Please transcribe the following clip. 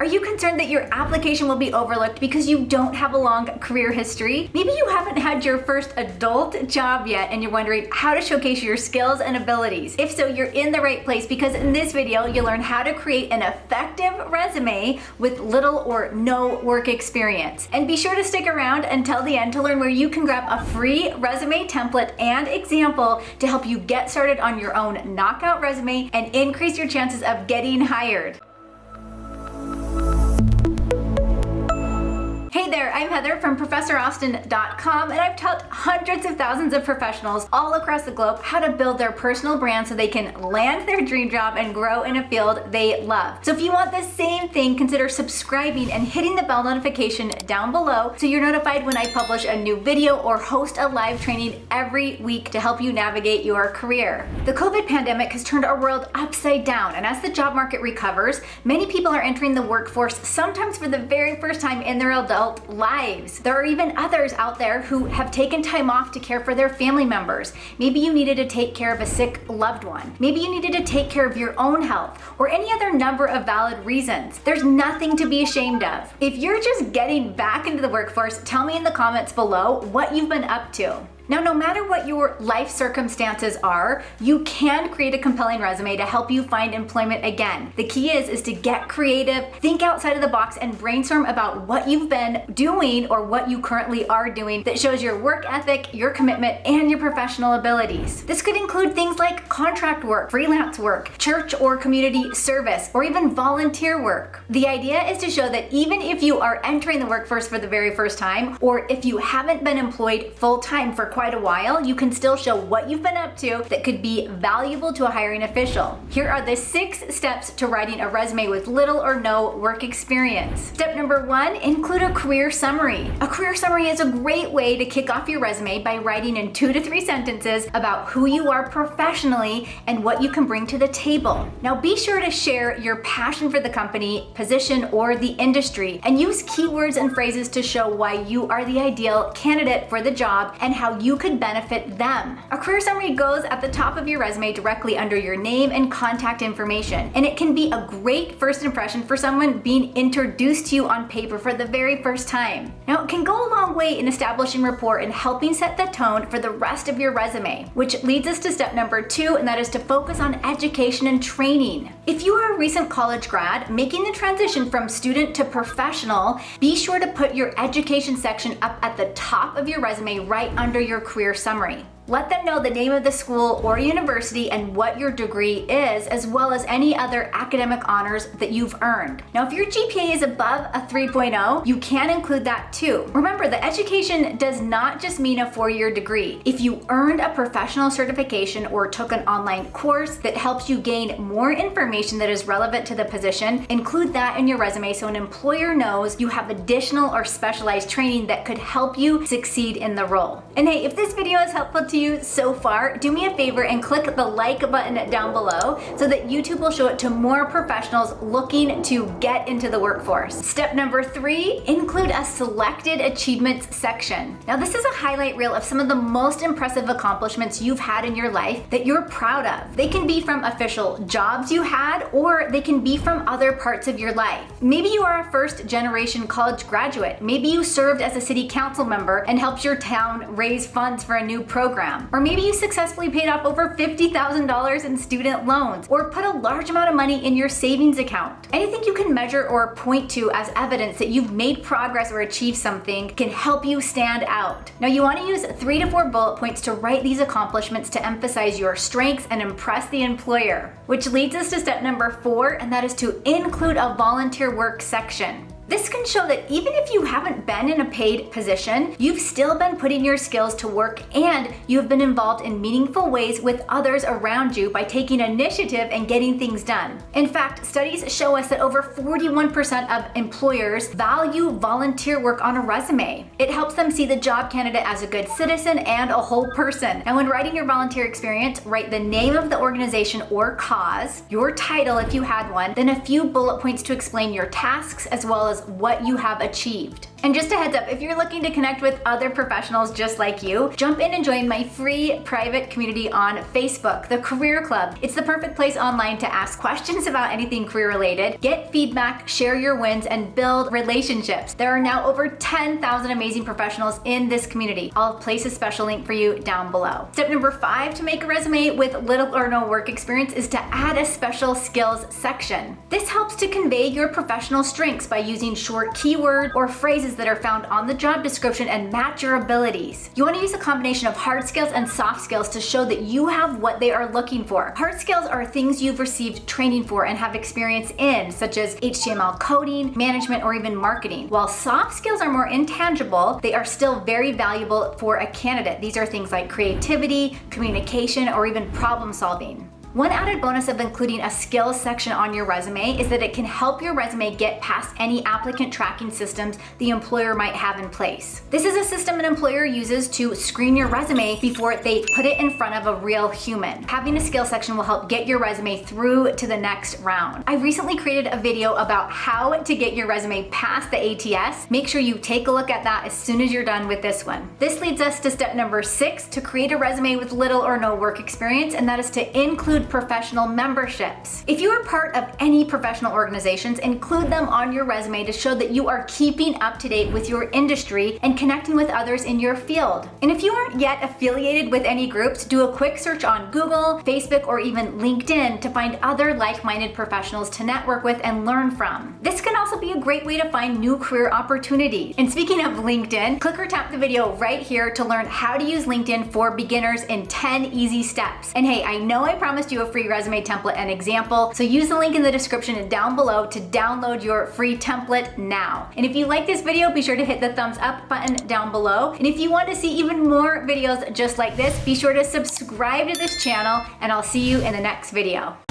Are you concerned that your application will be overlooked because you don't have a long career history? Maybe you haven't had your first adult job yet and you're wondering how to showcase your skills and abilities. If so, you're in the right place because in this video, you'll learn how to create an effective resume with little or no work experience. And be sure to stick around until the end to learn where you can grab a free resume template and example to help you get started on your own knockout resume and increase your chances of getting hired. Hey there, I'm Heather from ProfessorAustin.com, and I've taught hundreds of thousands of professionals all across the globe how to build their personal brand so they can land their dream job and grow in a field they love. So if you want the same thing, consider subscribing and hitting the bell notification down below so you're notified when I publish a new video or host a live training every week to help you navigate your career. The COVID pandemic has turned our world upside down, and as the job market recovers, many people are entering the workforce sometimes for the very first time in their adult lives. There are even others out there who have taken time off to care for their family members. Maybe you needed to take care of a sick loved one. Maybe you needed to take care of your own health or any other number of valid reasons. There's nothing to be ashamed of. If you're just getting back into the workforce, tell me in the comments below what you've been up to. Now, no matter what your life circumstances are, you can create a compelling resume to help you find employment again. The key is to get creative, think outside of the box, and brainstorm about what you've been doing or what you currently are doing that shows your work ethic, your commitment, and your professional abilities. This could include things like contract work, freelance work, church or community service, or even volunteer work. The idea is to show that even if you are entering the workforce for the very first time, or if you haven't been employed full-time for quite a while, you can still show what you've been up to that could be valuable to a hiring official. Here are the 6 steps to writing a resume with little or no work experience. Step number 1, include a career summary. A career summary is a great way to kick off your resume by writing in 2 to 3 sentences about who you are professionally and what you can bring to the table. Now be sure to share your passion for the company, position, or the industry, and use keywords and phrases to show why you are the ideal candidate for the job and how you could benefit them. A career summary goes at the top of your resume directly under your name and contact information, and it can be a great first impression for someone being introduced to you on paper for the very first time. Now, it can go a long way in establishing rapport and helping set the tone for the rest of your resume, which leads us to step number 2, and that is to focus on education and training. If you are a recent college grad making the transition from student to professional, be sure to put your education section up at the top of your resume right under your career summary. Let them know the name of the school or university and what your degree is, as well as any other academic honors that you've earned. Now, if your GPA is above a 3.0, you can include that too. Remember, the education does not just mean a 4-year degree. If you earned a professional certification or took an online course that helps you gain more information that is relevant to the position, include that in your resume so an employer knows you have additional or specialized training that could help you succeed in the role. And hey, if this video is helpful to you so far, do me a favor and click the like button down below so that YouTube will show it to more professionals looking to get into the workforce. Step number 3, include a selected achievements section. Now, this is a highlight reel of some of the most impressive accomplishments you've had in your life that you're proud of. They can be from official jobs you had, or they can be from other parts of your life. Maybe you are a first-generation college graduate. Maybe you served as a city council member and helped your town raise funds for a new program. Or maybe you successfully paid off over $50,000 in student loans, or put a large amount of money in your savings account. Anything you can measure or point to as evidence that you've made progress or achieved something can help you stand out. Now, you want to use 3 to 4 bullet points to write these accomplishments to emphasize your strengths and impress the employer. Which leads us to step number 4, and that is to include a volunteer work section. This can show that even if you haven't been in a paid position, you've still been putting your skills to work and you have been involved in meaningful ways with others around you by taking initiative and getting things done. In fact, studies show us that over 41% of employers value volunteer work on a resume. It helps them see the job candidate as a good citizen and a whole person. And when writing your volunteer experience, write the name of the organization or cause, your title if you had one, then a few bullet points to explain your tasks as well as what you have achieved. And just a heads up, if you're looking to connect with other professionals just like you, jump in and join my free private community on Facebook, the Career Club. It's the perfect place online to ask questions about anything career related, get feedback, share your wins, and build relationships. There are now over 10,000 amazing professionals in this community. I'll place a special link for you down below. Step number 5 to make a resume with little or no work experience is to add a special skills section. This helps to convey your professional strengths by using short keywords or phrases that are found on the job description and match your abilities. You want to use a combination of hard skills and soft skills to show that you have what they are looking for. Hard skills are things you've received training for and have experience in, such as HTML coding, management, or even marketing. While soft skills are more intangible, they are still very valuable for a candidate. These are things like creativity, communication, or even problem solving. One added bonus of including a skills section on your resume is that it can help your resume get past any applicant tracking systems the employer might have in place. This is a system an employer uses to screen your resume before they put it in front of a real human. Having a skills section will help get your resume through to the next round. I recently created a video about how to get your resume past the ATS. Make sure you take a look at that as soon as you're done with this one. This leads us to step number 6 to create a resume with little or no work experience, and that is to include professional memberships. If you are part of any professional organizations, include them on your resume to show that you are keeping up to date with your industry and connecting with others in your field. And if you aren't yet affiliated with any groups, do a quick search on Google, Facebook, or even LinkedIn to find other like-minded professionals to network with and learn from. This can also be a great way to find new career opportunities. And speaking of LinkedIn, click or tap the video right here to learn how to use LinkedIn for beginners in 10 easy steps. And hey, I know I promised you a free resume template and example, so use the link in the description down below to download your free template now. And if you like this video, be sure to hit the thumbs up button down below. And if you want to see even more videos just like this, be sure to subscribe to this channel, and I'll see you in the next video.